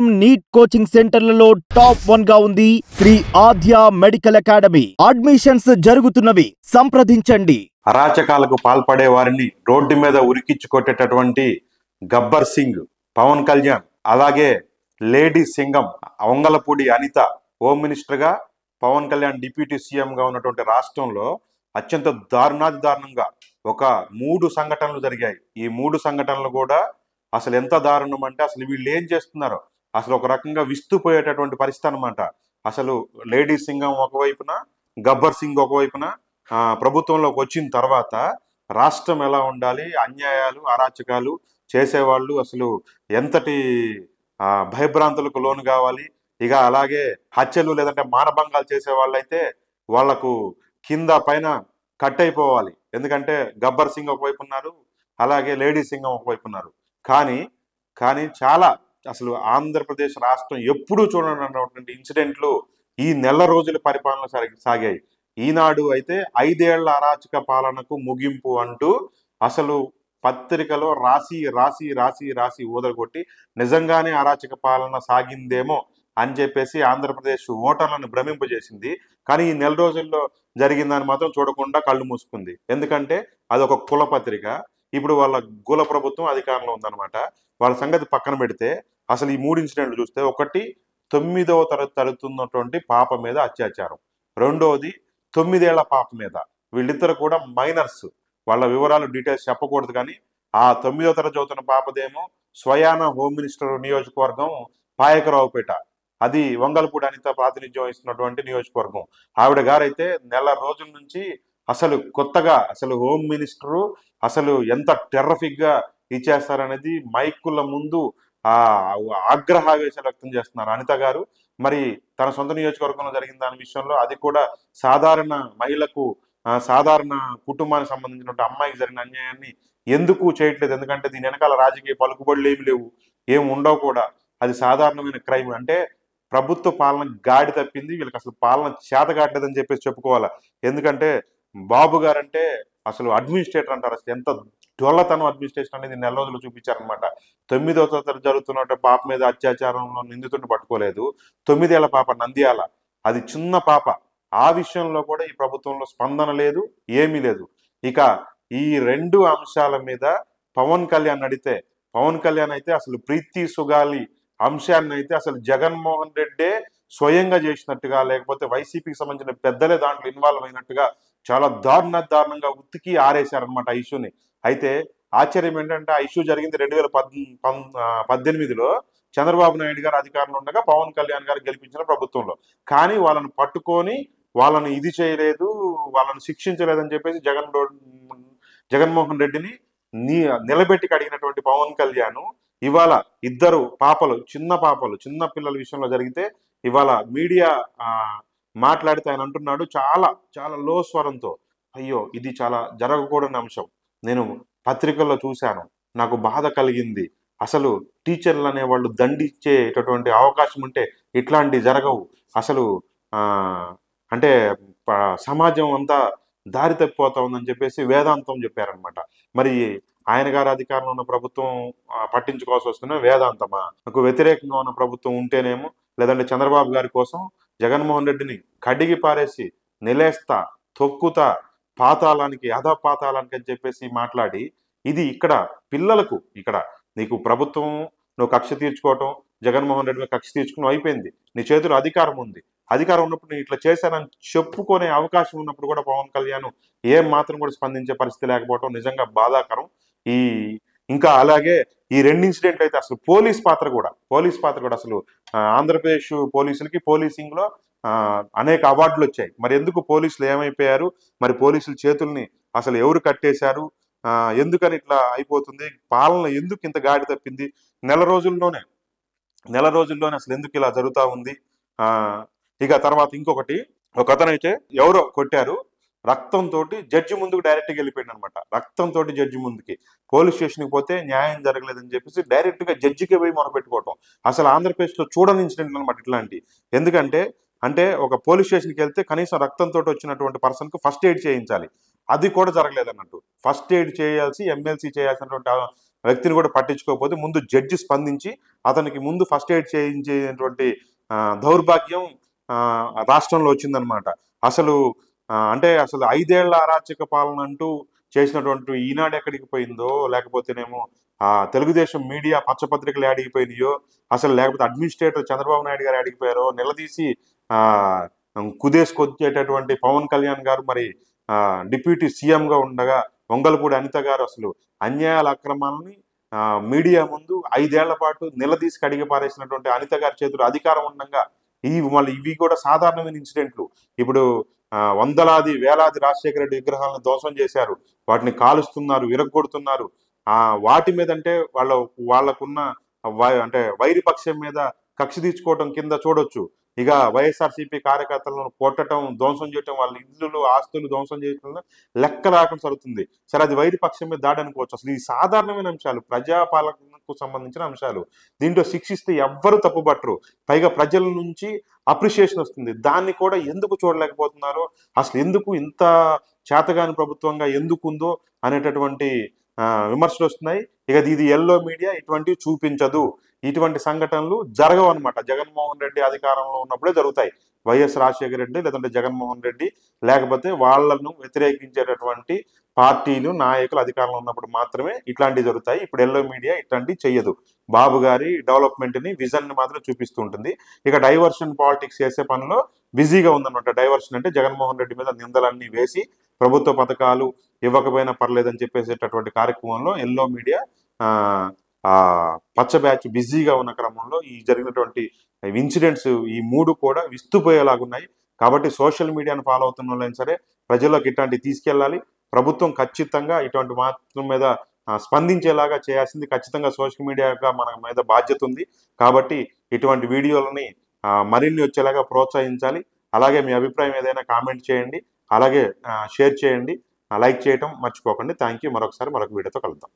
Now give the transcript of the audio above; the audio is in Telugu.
నీట్ కోచింగ్ సెంటర్లలో టాప్ 1 గా ఉంది శ్రీ ఆద్య మెడికల్ అకాడమీ. అడ్మిషన్స్ జరుగుతున్నవి, సంప్రదించండి. అరాచకాలకు పాల్పడే వారిని రోడ్డు మీద ఉరికించుకొట్టేటటువంటి గబ్బర్ సింగ్, పవన్ కళ్యాణ్, అలాగే lady Singam Vangalapudi Anitha home minister గా, పవన్ కళ్యాణ్ డిప్యూటీ సీఎం గా ఉన్నటువంటి రాష్ట్రంలో అత్యంత దారుణంగా ఒక 3 సంఘటనలు జరిగాయి. ఈ 3 సంఘటనలు కూడా అసలు ఎంత దారుణం అంటే అసలు వీళ్ళు ఏం చేస్తున్నారో అసలు ఒక రకంగా విస్తుపోయేటటువంటి పరిస్థితి అనమాట. అసలు లేడీ సింగం ఒకవైపున, గబ్బర్ సింగ్ ఒకవైపున ప్రభుత్వంలోకి వచ్చిన తర్వాత రాష్ట్రం ఎలా ఉండాలి, అన్యాయాలు అరాచకాలు చేసేవాళ్ళు అసలు ఎంతటి భయభ్రాంతులకు లోను కావాలి, ఇక అలాగే హత్యలు లేదంటే మానభంగాలు చేసే వాళ్ళైతే వాళ్లకు కింద పైన కట్ అయిపోవాలి. ఎందుకంటే గబ్బర్ సింగ్ ఒకవైపు ఉన్నారు, అలాగే లేడీ సింగం ఒకవైపు ఉన్నారు. కానీ చాలా అసలు ఆంధ్రప్రదేశ్ రాష్ట్రం ఎప్పుడూ చూడనటువంటి ఇన్సిడెంట్లు ఈ నెల రోజుల పరిపాలన సాగాయి. ఈనాడు అయితే 5 ఏళ్ల అరాచక పాలనకు ముగింపు అంటూ అసలు పత్రికలో రాసి ఊదరగొట్టి నిజంగానే అరాచక పాలన సాగిందేమో అని చెప్పేసి ఆంధ్రప్రదేశ్ ఓటర్లను భ్రమింపజేసింది. కానీ ఈ నెల రోజుల్లో జరిగిందని మాత్రం చూడకుండా కళ్ళు మూసుకుంది. ఎందుకంటే అదొక కుల పత్రిక. ఇప్పుడు వాళ్ళ గుల ప్రభుత్వం అధికారంలో ఉందన్నమాట. వాళ్ళ సంగతి పక్కన పెడితే అసలు ఈ 3 ఇన్సిడెంట్లు చూస్తే, ఒకటి 9వ తరగతి చదువుతున్నటువంటి పాప మీద అత్యాచారం, రెండోది 9 ఏళ్ల పాప మీద. వీళ్ళిద్దరు కూడా మైనర్స్, వాళ్ళ వివరాలు డీటెయిల్స్ చెప్పకూడదు. కానీ ఆ 9వ తరగతి చదువుతున్న పాపదేమో స్వయాన హోమ్ మినిస్టర్ నియోజకవర్గం పాయకరావుపేట, అది వంగలపూడి అనిత ప్రాతినిధ్యం వహిస్తున్నటువంటి నియోజకవర్గం. ఆవిడ గారైతే నెల రోజుల నుంచి అసలు కొత్తగా అసలు హోమ్ మినిస్టరు అసలు ఎంత టెర్రఫిక్ గా ఇచ్చేస్తారనేది మైకుల ముందు ఆగ్రహావేశాలు వ్యక్తం చేస్తున్నారు అనిత గారు. మరి తన సొంత నియోజకవర్గంలో జరిగిన దాని విషయంలో, అది కూడా సాధారణ మహిళకు, సాధారణ కుటుంబానికి సంబంధించిన అమ్మాయికి జరిగిన అన్యాయాన్ని ఎందుకు చేయట్లేదు? ఎందుకంటే దీని వెనకాల రాజకీయ పలుకుబడులు ఏమి లేవు, ఏమి ఉండవు కూడా. అది సాధారణమైన క్రైమ్. అంటే ప్రభుత్వ పాలన గాడి తప్పింది, వీళ్ళకి అసలు పాలన చేత కావట్లేదని చెప్పేసి చెప్పుకోవాలా. ఎందుకంటే బాబు గారంటే అసలు అడ్మినిస్ట్రేటర్ అంటారు. అసలు ఎంత డొల్లతనం అడ్మినిస్ట్రేషన్ అనేది నెల రోజులు చూపించారనమాట. 9వ తరగతి జరుగుతున్న పాప మీద అత్యాచారంలో నిందితుడిని పట్టుకోలేదు. 9 ఏళ్ల పాప నంద్యాల, అది చిన్న పాప. ఆ విషయంలో కూడా ఈ ప్రభుత్వంలో స్పందన లేదు, ఏమీ లేదు. ఇక ఈ 2 అంశాల మీద పవన్ కళ్యాణ్ అడిగితే, పవన్ కళ్యాణ్ అయితే అసలు ప్రీతి సుగాలి అంశాన్ని అయితే అసలు జగన్మోహన్ రెడ్డే స్వయంగా చేసినట్టుగా, లేకపోతే వైసీపీకి సంబంధించిన పెద్దలే దాంట్లో ఇన్వాల్వ్ అయినట్టుగా చాలా దారుణంగా ఉతికి ఆరేశారనమాట ఆ ఇష్యూని. అయితే ఆశ్చర్యం ఏంటంటే ఆ ఇష్యూ జరిగింది 2018లో చంద్రబాబు నాయుడు గారు అధికారంలో ఉండగా పవన్ కళ్యాణ్ గారు గెలిపించిన ప్రభుత్వంలో. కానీ వాళ్ళని పట్టుకొని వాళ్ళని ఇది చేయలేదు, వాళ్ళని శిక్షించలేదని చెప్పేసి జగన్మోహన్ రెడ్డిని నిలబెట్టి అడిగినటువంటి పవన్ కళ్యాణ్ ఇవాళ 2 పాపలు, చిన్న పిల్లల విషయంలో జరిగితే ఇవాళ మీడియా మాట్లాడితే ఆయన అంటున్నాడు చాలా లో స్వరంతో, అయ్యో ఇది చాలా జరగకూడని అంశం, నేను పత్రికల్లో చూశాను, నాకు బాధ కలిగింది, అసలు టీచర్లు అనే వాళ్ళు దండిచ్చేటటువంటి అవకాశం ఉంటే ఇట్లాంటివి జరగవు, అసలు అంటే సమాజం అంతా దారి తప్పిపోతా ఉందని చెప్పేసి వేదాంతం చెప్పారనమాట. మరి ఆయన గారి అధికారంలో ఉన్న ప్రభుత్వం పట్టించుకోవాల్సి వస్తున్న వేదాంతమా? నాకు వ్యతిరేకంగా ఉన్న ప్రభుత్వం ఉంటేనేమో, లేదంటే చంద్రబాబు గారి కోసం జగన్మోహన్ రెడ్డిని కడిగి పారేసి నిలేస్తా, తొక్కుతా, పాతాళానికి పాతాళానికి అని చెప్పేసి మాట్లాడి, ఇది ఇక్కడ పిల్లలకు, ఇక్కడ నీకు ప్రభుత్వం నువ్వు కక్ష తీర్చుకోవటం, జగన్మోహన్ రెడ్డి కక్ష తీర్చుకుని అయిపోయింది, నీ చేతిలో అధికారం ఉంది, అధికారం ఉన్నప్పుడు నేను ఇట్లా చేశానని చెప్పుకునే అవకాశం ఉన్నప్పుడు కూడా పవన్ కళ్యాణ్ ఏం మాత్రం కూడా స్పందించే పరిస్థితి లేకపోవడం నిజంగా బాధాకరం. ఇంకా అలాగే ఈ 2 ఇన్సిడెంట్లు అయితే అసలు పోలీస్ పాత్ర కూడా అసలు ఆంధ్రప్రదేశ్ పోలీసులకి పోలీసింగ్ లో అనేక అవార్డులు వచ్చాయి. మరి ఎందుకు పోలీసులు ఏమైపోయారు? మరి పోలీసుల చేతుల్ని అసలు ఎవరు కట్టేశారు? ఎందుకని ఇట్లా అయిపోతుంది? పాలన ఎందుకు ఇంత గాడి తప్పింది? నెల రోజుల్లోనే అసలు ఎందుకు ఇలా జరుగుతూ ఉంది? ఇక తర్వాత ఇంకొకటి, ఒక అతనైతే ఎవరో కొట్టారు, రక్తంతో జడ్జి ముందుకు డైరెక్ట్గా వెళ్ళిపోయాడు అనమాట. రక్తంతో జడ్జి ముందుకి, పోలీస్ స్టేషన్కి పోతే న్యాయం జరగలేదని చెప్పేసి డైరెక్ట్గా జడ్జికి పోయి మొరపెట్టుకోవటం. అసలు ఆంధ్రప్రదేశ్లో చూడని ఇన్సిడెంట్లు అనమాట ఇట్లాంటి. ఎందుకంటే ఒక పోలీస్ స్టేషన్కి వెళ్తే కనీసం రక్తంతో వచ్చినటువంటి పర్సన్కు ఫస్ట్ ఎయిడ్ చేయించాలి, అది కూడా జరగలేదన్నట్టు. ఫస్ట్ ఎయిడ్ చేయాల్సి ఎమ్మెల్సీ చేయాల్సినటువంటి వ్యక్తిని కూడా పట్టించుకోకపోతే ముందు జడ్జి స్పందించి అతనికి ముందు ఫస్ట్ ఎయిడ్ చేయించేటువంటి దౌర్భాగ్యం రాష్ట్రంలో వచ్చిందనమాట. అసలు అంటే అసలు 5 ఏళ్ల అరాచక పాలన అంటూ చేసినటువంటి ఈనాడు ఎక్కడికి పోయిందో, లేకపోతేనేమో తెలుగుదేశం మీడియా పచ్చపత్రికలు యాడిగిపోయినాయో, అసలు లేకపోతే అడ్మినిస్ట్రేటర్ చంద్రబాబు నాయుడు గారు యాడిగిపోయారో నిలదీసి కుదేసుకొచ్చేటటువంటి పవన్ కళ్యాణ్ గారు మరి డిప్యూటీ సీఎంగా ఉండగా వంగలపూడి అనిత గారు అసలు అన్యాయాల అక్రమాలని మీడియా ముందు 5 ఏళ్ల పాటు నిలదీసి కడిగి పారేసినటువంటి అనిత గారి చేతులు అధికారం ఉండగా ఇవి కూడా సాధారణమైన ఇన్సిడెంట్లు. ఇప్పుడు వందలాది వేలాది రాజశేఖర రెడ్డి విగ్రహాలను ధ్వంసం చేశారు, వాటిని కాలుస్తున్నారు, విరగొడుతున్నారు. వాటి మీద అంటే వాళ్ళకున్న అంటే వైరిపక్షం మీద కక్ష తీర్చుకోవటం కింద చూడొచ్చు. ఇక వైఎస్ఆర్సీపీ కార్యకర్తలను కొట్టడం, ధ్వంసం చేయటం, వాళ్ళ ఇల్లులు ఆస్తులు ధ్వంసం చేయటం లెక్క రాకుండా జరుగుతుంది. సరే, అది వైరిపక్షం మీద దాడి అనుకోవచ్చు. అసలు ఈ సాధారణమైన అంశాలు, ప్రజాపాలనకు సంబంధించిన అంశాలు. దీంట్లో శిక్షిస్తే ఎవ్వరు తప్పుపట్టరు, పైగా ప్రజల నుంచి అప్రిషియేషన్ వస్తుంది. దాన్ని కూడా ఎందుకు చూడలేకపోతున్నారో, అసలు ఎందుకు ఇంత చేతగాని ప్రభుత్వంగా ఎందుకు ఉందో అనేటటువంటి విమర్శలు వస్తున్నాయి. ఇక ఇది ఎల్లో మీడియా ఇటువంటివి చూపించదు, ఇటువంటి సంఘటనలు జరగవు అనమాట. జగన్మోహన్ రెడ్డి అధికారంలో ఉన్నప్పుడే జరుగుతాయి. వైఎస్ రాజశేఖర రెడ్డి లేదంటే జగన్మోహన్ రెడ్డి లేకపోతే వాళ్లను వ్యతిరేకించేటటువంటి పార్టీలు, నాయకులు అధికారంలో ఉన్నప్పుడు మాత్రమే ఇట్లాంటివి జరుగుతాయి. ఇప్పుడు ఎల్లో మీడియా ఇట్లాంటివి చెయ్యదు. బాబు గారి డెవలప్మెంట్ ని, విజన్ ని మాత్రం చూపిస్తూ ఉంటుంది. ఇక డైవర్షన్ పాలిటిక్స్ చేసే పనిలో బిజీగా ఉందన్నమాట. డైవర్షన్ అంటే జగన్మోహన్ రెడ్డి మీద నిందలన్నీ వేసి ప్రభుత్వ పథకాలు ఇవ్వకపోయినా పర్లేదని చెప్పేసేటటువంటి కార్యక్రమంలో ఎల్లో మీడియా పచ్చ బ్యాచ్ బిజీగా ఉన్న క్రమంలో ఈ జరిగినటువంటి ఇన్సిడెంట్స్ ఈ 3 కూడా విస్తుపోయేలాగున్నాయి. కాబట్టి సోషల్ మీడియాను ఫాలో అవుతున్న వాళ్ళైనా సరే ప్రజల్లోకి ఇట్లాంటివి తీసుకెళ్ళాలి. ప్రభుత్వం ఖచ్చితంగా ఇటువంటి మాత్రం మీద స్పందించేలాగా చేయాల్సింది ఖచ్చితంగా సోషల్ మీడియాగా మన మీద బాధ్యత ఉంది. కాబట్టి ఇటువంటి వీడియోలని మరిన్ని వచ్చేలాగా ప్రోత్సహించాలి. అలాగే మీ అభిప్రాయం ఏదైనా కామెంట్ చేయండి, అలాగే షేర్ చేయండి, లైక్ చేయటం మర్చిపోకండి. Thank you. మరొకసారి మరొక వీడియోతో కలుద్దాం.